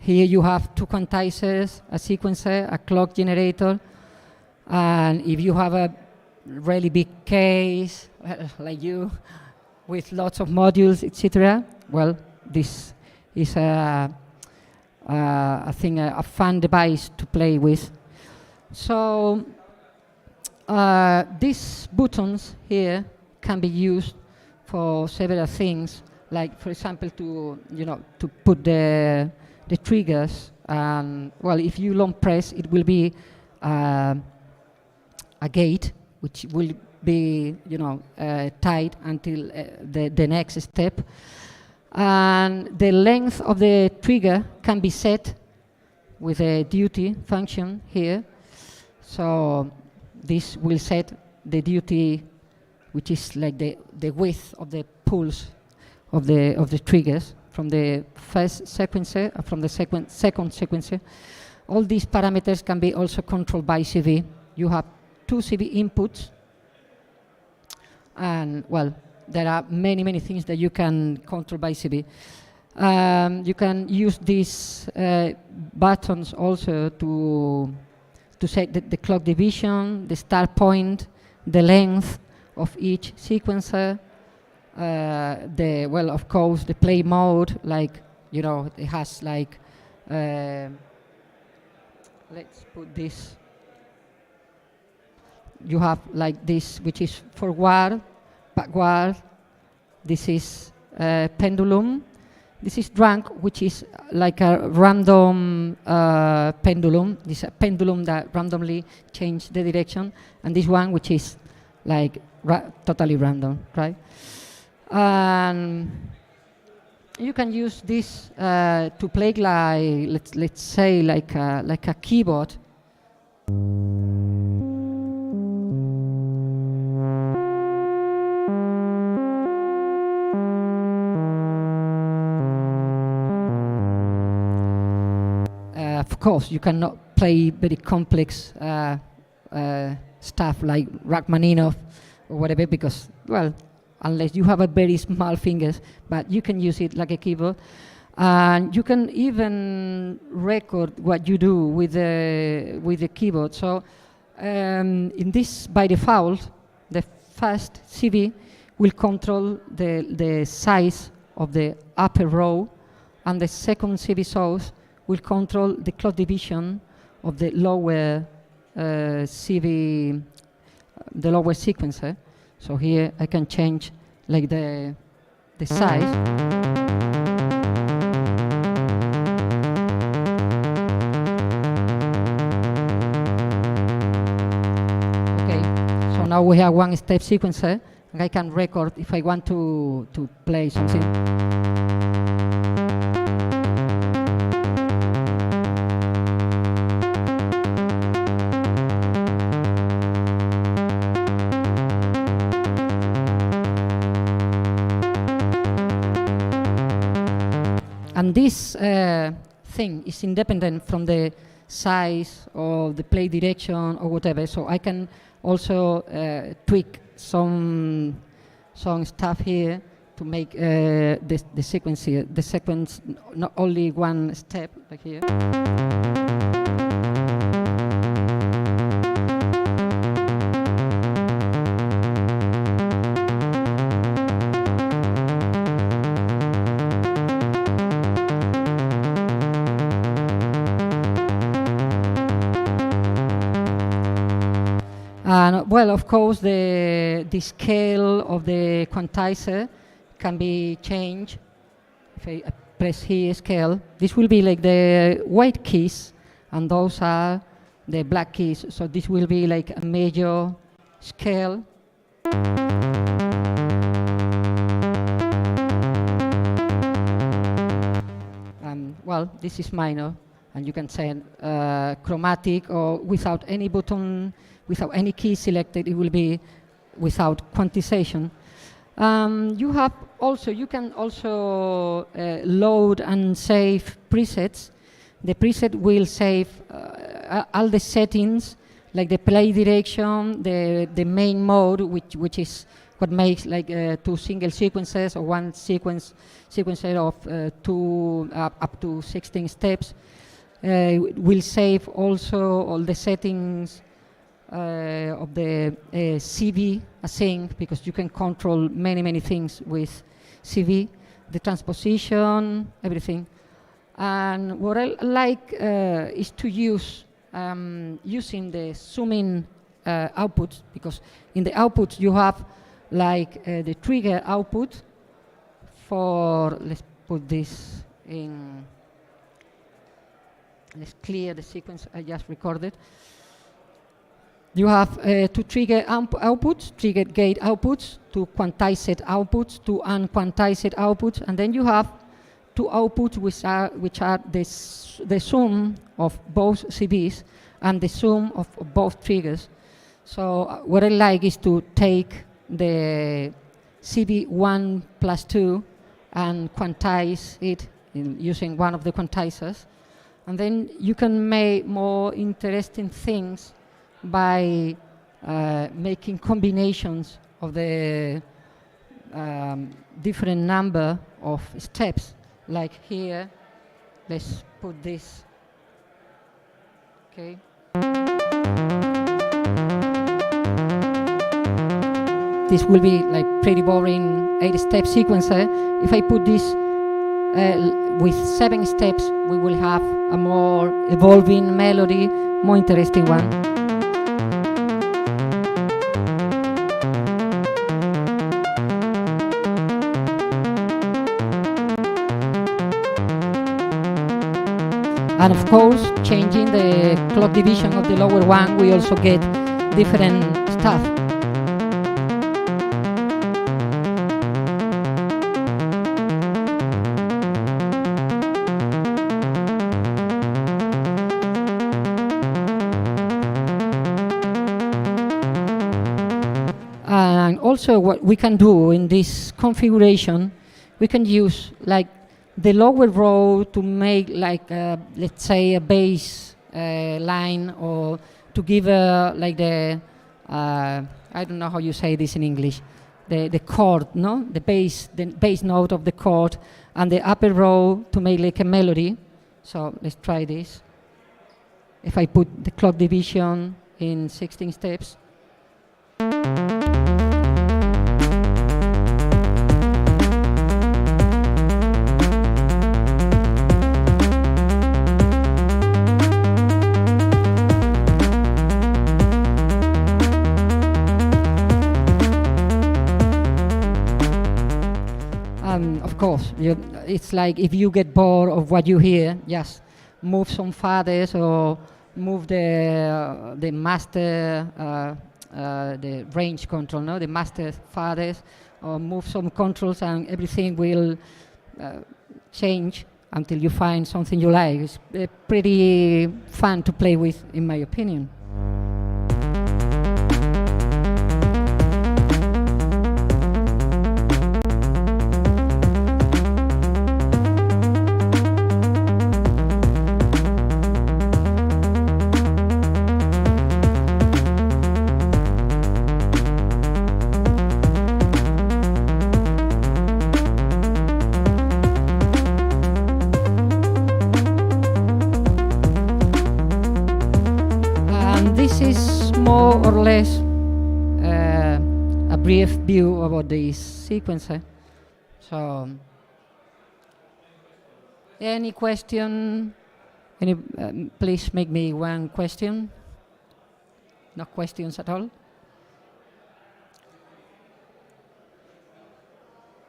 Here you have two quantizers, a sequencer, a clock generator, and if you have a really big case, like you, with lots of modules, etc., well, this is a fun device to play with. So these buttons here can be used for several things, like, for example, to put the triggers. Well, if you long press, it will be a gate, which will be tied until the next step. And the length of the trigger can be set with a duty function here. So this will set the duty, which is like the width of the pulse of the triggers from the first sequencer, from the second sequencer. All these parameters can be also controlled by CV. You have two CV inputs, and well, there are many things that you can control by CV. You can use these buttons also to set the clock division, the start point, the length of each sequencer, of course, the play mode, like, it has like, let's put this. You have like this, which is forward, backward. This is pendulum. This is drunk, which is like a random pendulum. This is a pendulum that randomly changes the direction. And this one, which is like totally random, right? And you can use this to play like, let's say, like a keyboard. Of course, you cannot play very complex stuff like Rachmaninoff or whatever, because, well, unless you have a very small fingers, but you can use it like a keyboard. And you can even record what you do with the keyboard. So in this, by default, the first CV will control the size of the upper row, and the second CV source will control the clock division of the lower CV, the lower sequencer. So here I can change like the size. Okay, so now we have one step sequencer, and I can record if I want to play something. And this thing is independent from the size or the play direction or whatever. So I can also tweak some stuff here to make the sequence not only one step like here. And well, of course, the scale of the quantizer can be changed. If I press here scale, this will be like the white keys, and those are the black keys. So this will be like a major scale. Well, this is minor, and you can send chromatic or without any button, without any key selected. It will be without quantization. You can also load and save presets. The preset will save all the settings, like the play direction, the main mode, which is what makes like 2 single sequences or 1 sequencer of 2 up to 16 steps. Will save also all the settings of the CV async, because you can control many things with CV, the transposition, everything. And what I like is to use using the zooming outputs, because in the outputs you have like the trigger output for, let's put this in, let's clear the sequence I just recorded. You have 2 trigger outputs, trigger gate outputs, 2 quantized outputs, 2 unquantized outputs, and then you have 2 outputs which are the sum of both CVs and the sum of both triggers. So what I like is to take the CV1 plus 2 and quantize it using one of the quantizers, and then you can make more interesting things by making combinations of the different number of steps. Like here, let's put this, okay. This will be like pretty boring 8-step sequencer. If I put this with 7 steps, we will have a more evolving melody, more interesting one. And of course, changing the clock division of the lower one, we also get different stuff. And also what we can do in this configuration, we can use like the lower row to make like let's say a bass line, or to give like the I don't know how you say this in English, the chord, no, the bass note of the chord, and the upper row to make like a melody. So let's try this. If I put the clock division in 16 steps. Of course, it's like if you get bored of what you hear, just move some faders or move the master, the range control, no, the master faders, or move some controls, and everything will change until you find something you like. It's pretty fun to play with, in my opinion. This is more or less a brief view about this sequencer. So, any question? Please make me one question. No questions at all.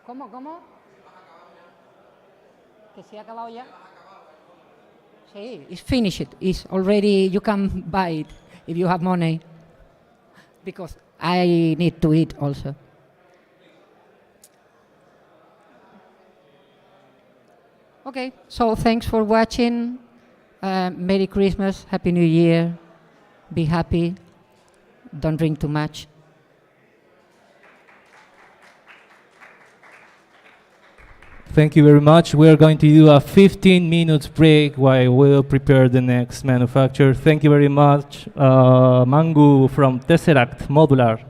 ¿Cómo? ¿Que se ha acabado ya? Sí, it's finished. It's already, you can buy it if you have money, because I need to eat also. Okay, so thanks for watching. Merry Christmas, Happy New Year. Be happy. Don't drink too much. Thank you very much. We're going to do a 15 minutes break while we'll prepare the next manufacturer. Thank you very much. Mangu from Tesseract, Modular.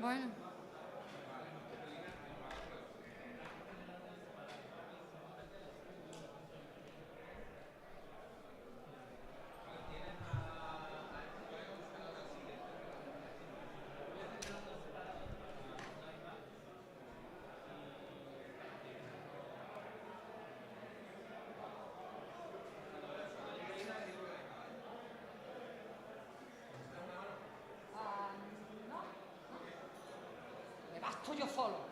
Bueno. Le basto yo solo.